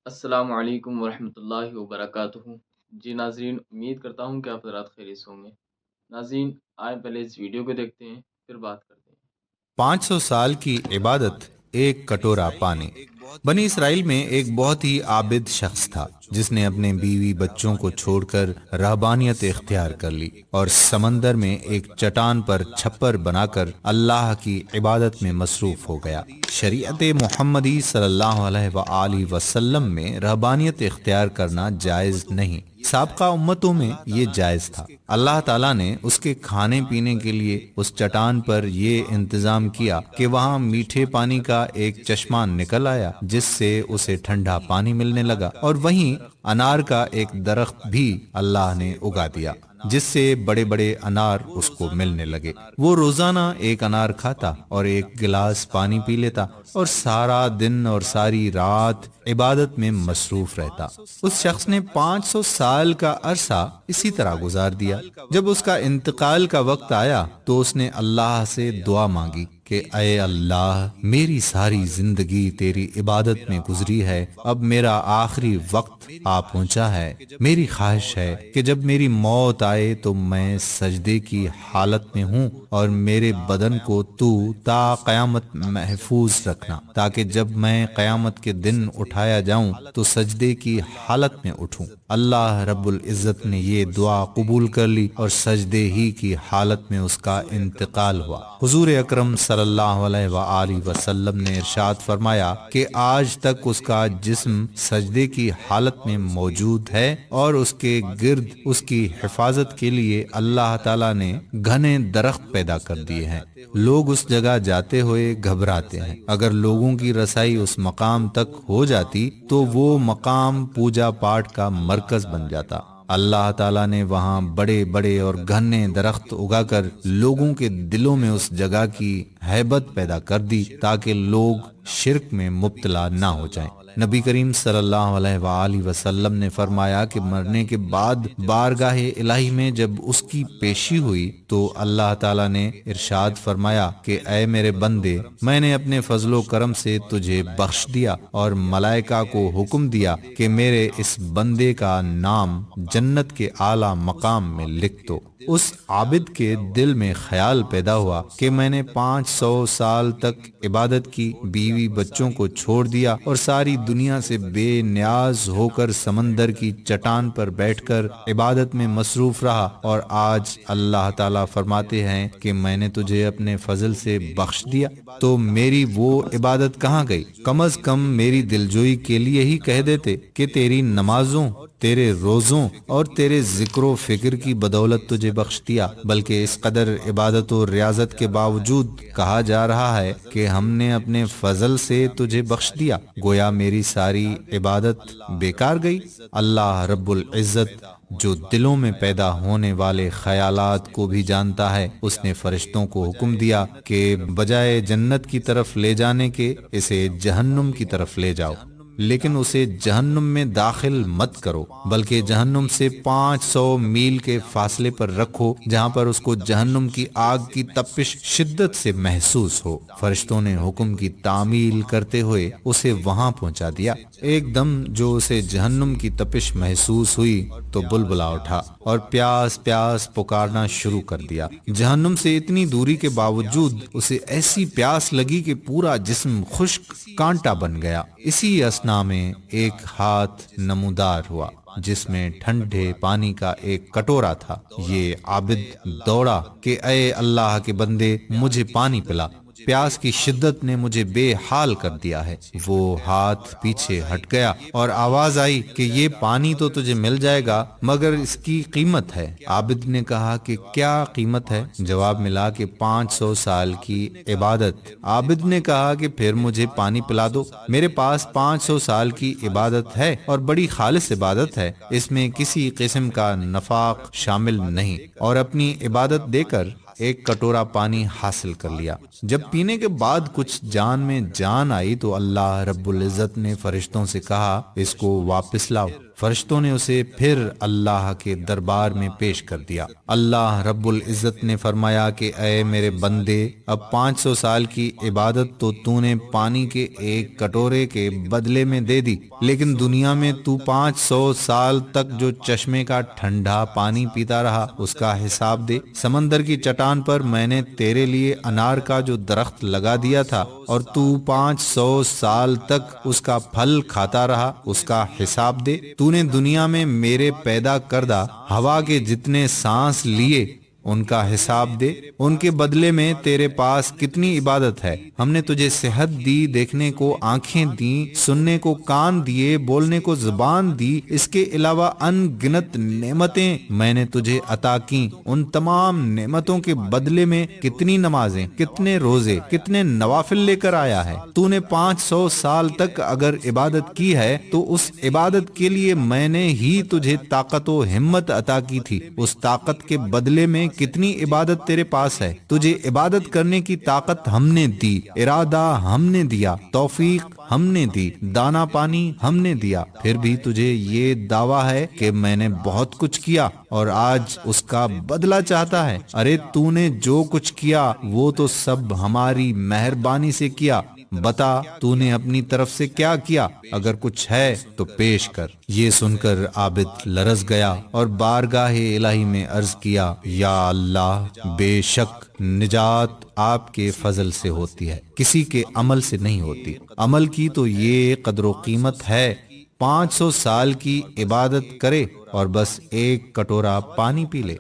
السلام علیکم ورحمۃ اللہ وبرکاتہ۔ جی ناظرین، امید کرتا ہوں کہ آپ حضرات خیریت سے ہوں گے۔ ناظرین، آئے پہلے اس ویڈیو کو دیکھتے ہیں، پھر بات کرتے ہیں۔ 500 سال کی عبادت ایک کٹورا پانی۔ بنی اسرائیل میں ایک بہت ہی عابد شخص تھا جس نے اپنے بیوی بچوں کو چھوڑ کر رہبانیت اختیار کر لی اور سمندر میں ایک چٹان پر چھپر بنا کر اللہ کی عبادت میں مصروف ہو گیا۔ شریعت محمدی صلی اللہ علیہ وآلہ وسلم میں رہبانیت اختیار کرنا جائز نہیں، سابقہ امتوں میں یہ جائز تھا۔ اللہ تعالیٰ نے اس کے کھانے پینے کے لیے اس چٹان پر یہ انتظام کیا کہ وہاں میٹھے پانی کا ایک چشمہ نکل آیا جس سے اسے ٹھنڈا پانی ملنے لگا، اور وہیں انار کا ایک درخت بھی اللہ نے اگا دیا جس سے بڑے بڑے انار اس کو ملنے لگے۔ وہ روزانہ ایک انار کھاتا اور ایک گلاس پانی پی لیتا اور سارا دن اور ساری رات عبادت میں مصروف رہتا۔ اس شخص نے 500 سال کا عرصہ اسی طرح گزار دیا۔ جب اس کا انتقال کا وقت آیا تو اس نے اللہ سے دعا مانگی کہ اے اللہ، میری ساری زندگی تیری عبادت میں گزری ہے، اب میرا آخری وقت آ پہنچا ہے۔ میری خواہش ہے کہ جب میری موت آئے تو میں سجدے کی حالت میں ہوں، اور میرے بدن کو تو تا قیامت محفوظ رکھنا، تاکہ جب میں قیامت کے دن اٹھایا جاؤں تو سجدے کی حالت میں اٹھوں۔ اللہ رب العزت نے یہ دعا قبول کر لی اور سجدے ہی کی حالت میں اس کا انتقال ہوا۔ حضور اکرم صلی اللہ علیہ وآلہ وسلم نے ارشاد فرمایا کہ آج تک اس کا جسم سجدے کی حالت میں موجود ہے، اور اس کے گرد اس کی حفاظت کے لیے اللہ تعالیٰ نے گھنے درخت پیدا کر دیے ہیں۔ لوگ اس جگہ جاتے ہوئے گھبراتے ہیں۔ اگر لوگوں کی رسائی اس مقام تک ہو جاتی تو وہ مقام پوجا پاٹ کا مرکز بن جاتا۔ اللہ تعالیٰ نے وہاں بڑے بڑے اور گھنے درخت اگا کر لوگوں کے دلوں میں اس جگہ کی ہیبت پیدا کر دی تاکہ لوگ شرک میں مبتلا نہ ہو جائیں۔ نبی کریم صلی اللہ علیہ وآلہ وسلم نے فرمایا کہ مرنے کے بعد بارگاہ الہی میں جب اس کی پیشی ہوئی تو اللہ تعالیٰ نے ارشاد فرمایا کہ اے میرے بندے، میں نے اپنے فضل و کرم سے تجھے بخش دیا، اور ملائکہ کو حکم دیا کہ میرے اس بندے کا نام جنت کے اعلیٰ مقام میں لکھ دو۔ اس عابد کے دل میں خیال پیدا ہوا کہ میں نے 500 سال تک عبادت کی، بیوی بچوں کو چھوڑ دیا اور ساری دنیا سے بے نیاز ہو کر سمندر کی چٹان پر بیٹھ کر عبادت میں مصروف رہا، اور آج اللہ تعالیٰ فرماتے ہیں کہ میں نے تجھے اپنے فضل سے بخش دیا، تو میری وہ عبادت کہاں گئی؟ کم از کم میری دلجوئی کے لیے ہی کہہ دیتے کہ تیری نمازوں، تیرے روزوں اور تیرے ذکر و فکر کی بدولت تجھے بخش دیا۔ بلکہ اس قدر عبادت و ریاضت کے باوجود کہا جا رہا ہے کہ ہم نے اپنے فضل سے تجھے بخش دیا، گویا میری ساری عبادت بیکار گئی۔ اللہ رب العزت جو دلوں میں پیدا ہونے والے خیالات کو بھی جانتا ہے، اس نے فرشتوں کو حکم دیا کہ بجائے جنت کی طرف لے جانے کے اسے جہنم کی طرف لے جاؤ، لیکن اسے جہنم میں داخل مت کرو، بلکہ جہنم سے 500 میل کے فاصلے پر رکھو جہاں پر اس کو جہنم کی آگ کی تپش شدت سے محسوس ہو۔ فرشتوں نے حکم کی تعمیل کرتے ہوئے اسے وہاں پہنچا دیا۔ ایک دم جو اسے جہنم کی تپش محسوس ہوئی تو بلبلا اٹھا اور پیاس پیاس پکارنا شروع کر دیا۔ جہنم سے اتنی دوری کے باوجود اسے ایسی پیاس لگی کہ پورا جسم خشک کانٹا بن گیا۔ اسی اسنا میں ایک ہاتھ نمودار ہوا جس میں ٹھنڈے پانی کا ایک کٹورا تھا۔ یہ عابد دوڑا کہ اے اللہ کے بندے، مجھے پانی پلا، پیاس کی شدت نے مجھے بے حال کر دیا ہے۔ وہ ہاتھ پیچھے ہٹ گیا اور آواز آئی کہ یہ پانی تو تجھے مل جائے گا، مگر اس کی قیمت ہے۔ عابد نے کہا کہ کیا قیمت ہے؟ جواب ملا کہ 500 سال کی عبادت۔ عابد نے کہا کہ پھر مجھے پانی پلا دو، میرے پاس 500 سال کی عبادت ہے اور بڑی خالص عبادت ہے، اس میں کسی قسم کا نفاق شامل نہیں، اور اپنی عبادت دے کر ایک کٹورا پانی حاصل کر لیا۔ جب پینے کے بعد کچھ جان میں جان آئی تو اللہ رب العزت نے فرشتوں سے کہا اس کو واپس لاؤ۔ فرشتوں نے اسے پھر اللہ کے دربار میں پیش کر دیا۔ اللہ رب العزت نے فرمایا کہ اے میرے بندے، اب 500 سال کی عبادت تو نے پانی کے ایک کٹورے کے بدلے میں دے دی، لیکن دنیا میں تو 500 سال تک جو چشمے کا ٹھنڈا پانی پیتا رہا اس کا حساب دے۔ سمندر کی چٹان پر میں نے تیرے لیے انار کا جو درخت لگا دیا تھا اور تو 500 سال تک اس کا پھل کھاتا رہا اس کا حساب دے۔ تو نے دنیا میں میرے پیدا کردہ ہوا کے جتنے سانس لیے ان کا حساب دے۔ ان کے بدلے میں تیرے پاس کتنی عبادت ہے۔ ہم نے تجھے صحت دی، دیکھنے کو آنکھیں دیں، سننے کو کان دیے، بولنے کو زبان دی، اس کے علاوہ ان گنت نعمتیں میں نے تجھے عطا کیں۔ ان تمام نعمتوں کے بدلے میں کتنی نمازیں، کتنے روزے، کتنے نوافل لے کر آیا ہے۔ تو نے 500 سال تک اگر عبادت کی ہے تو اس عبادت کے لیے میں نے ہی تجھے طاقت و ہمت عطا کی تھی۔ اس طاقت کے بدلے میں کتنی عبادت تیرے پاس ہے۔ تجھے عبادت کرنے کی طاقت ہم نے دی، ارادہ ہم نے دیا، توفیق ہم نے دی، دانا پانی ہم نے دیا، پھر بھی تجھے یہ دعویٰ ہے کہ میں نے بہت کچھ کیا اور آج اس کا بدلہ چاہتا ہے۔ ارے تو نے جو کچھ کیا وہ تو سب ہماری مہربانی سے کیا، بتا تو نے اپنی طرف سے کیا کیا؟ اگر کچھ ہے تو پیش کر۔ یہ سن کر عابد لرز گیا اور بارگاہ الہی میں عرض کیا، یا اللہ، بے شک نجات آپ کے فضل سے ہوتی ہے، کسی کے عمل سے نہیں ہوتی۔ عمل کی تو یہ قدر و قیمت ہے، 500 سال کی عبادت کرے اور بس ایک کٹورا پانی پی لے۔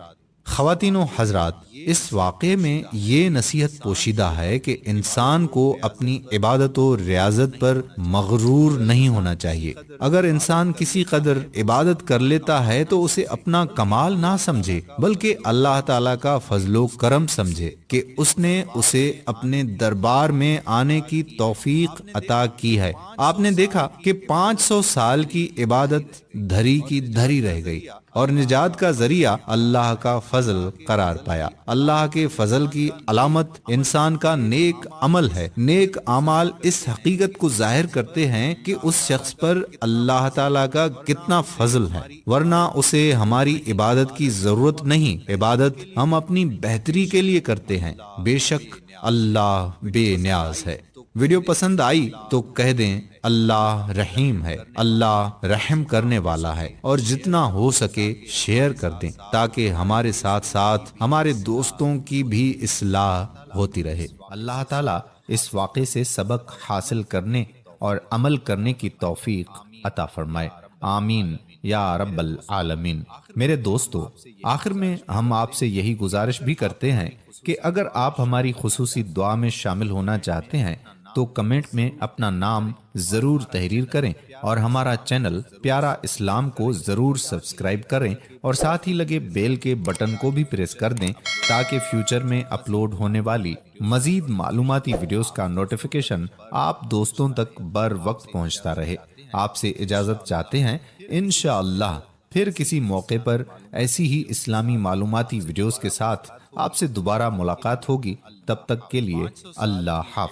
خواتین و حضرات، اس واقعے میں یہ نصیحت پوشیدہ ہے کہ انسان کو اپنی عبادت و ریاضت پر مغرور نہیں ہونا چاہیے۔ اگر انسان کسی قدر عبادت کر لیتا ہے تو اسے اپنا کمال نہ سمجھے، بلکہ اللہ تعالیٰ کا فضل و کرم سمجھے کہ اس نے اسے اپنے دربار میں آنے کی توفیق عطا کی ہے۔ آپ نے دیکھا کہ 500 سال کی عبادت دھری کی دھری رہ گئی اور نجات کا ذریعہ اللہ کا فضل قرار پایا۔ اللہ کے فضل کی علامت انسان کا نیک عمل ہے۔ نیک اعمال اس حقیقت کو ظاہر کرتے ہیں کہ اس شخص پر اللہ تعالیٰ کا کتنا فضل ہے، ورنہ اسے ہماری عبادت کی ضرورت نہیں۔ عبادت ہم اپنی بہتری کے لیے کرتے ہیں، بے شک اللہ بے نیاز ہے۔ ویڈیو پسند آئی تو کہہ دیں اللہ رحیم ہے، اللہ رحم کرنے والا ہے، اور جتنا ہو سکے شیئر کر دیں تاکہ ہمارے ساتھ ساتھ ہمارے دوستوں کی بھی اصلاح ہوتی رہے۔ اللہ تعالیٰ اس واقعے سے سبق حاصل کرنے اور عمل کرنے کی توفیق عطا فرمائے، آمین یا رب العالمین۔ میرے دوستو، آخر میں ہم آپ سے یہی گزارش بھی کرتے ہیں کہ اگر آپ ہماری خصوصی دعا میں شامل ہونا چاہتے ہیں تو کمنٹ میں اپنا نام ضرور تحریر کریں اور ہمارا چینل پیارا اسلام کو ضرور سبسکرائب کریں اور ساتھ ہی لگے بیل کے بٹن کو بھی پریس کر دیں تاکہ فیوچر میں اپلوڈ ہونے والی مزید معلوماتی ویڈیوز کا نوٹیفیکیشن آپ دوستوں تک بر وقت پہنچتا رہے۔ آپ سے اجازت چاہتے ہیں، انشاءاللہ پھر کسی موقع پر ایسی ہی اسلامی معلوماتی ویڈیوز کے ساتھ آپ سے دوبارہ ملاقات ہوگی۔ تب تک کے لیے اللہ حافظ۔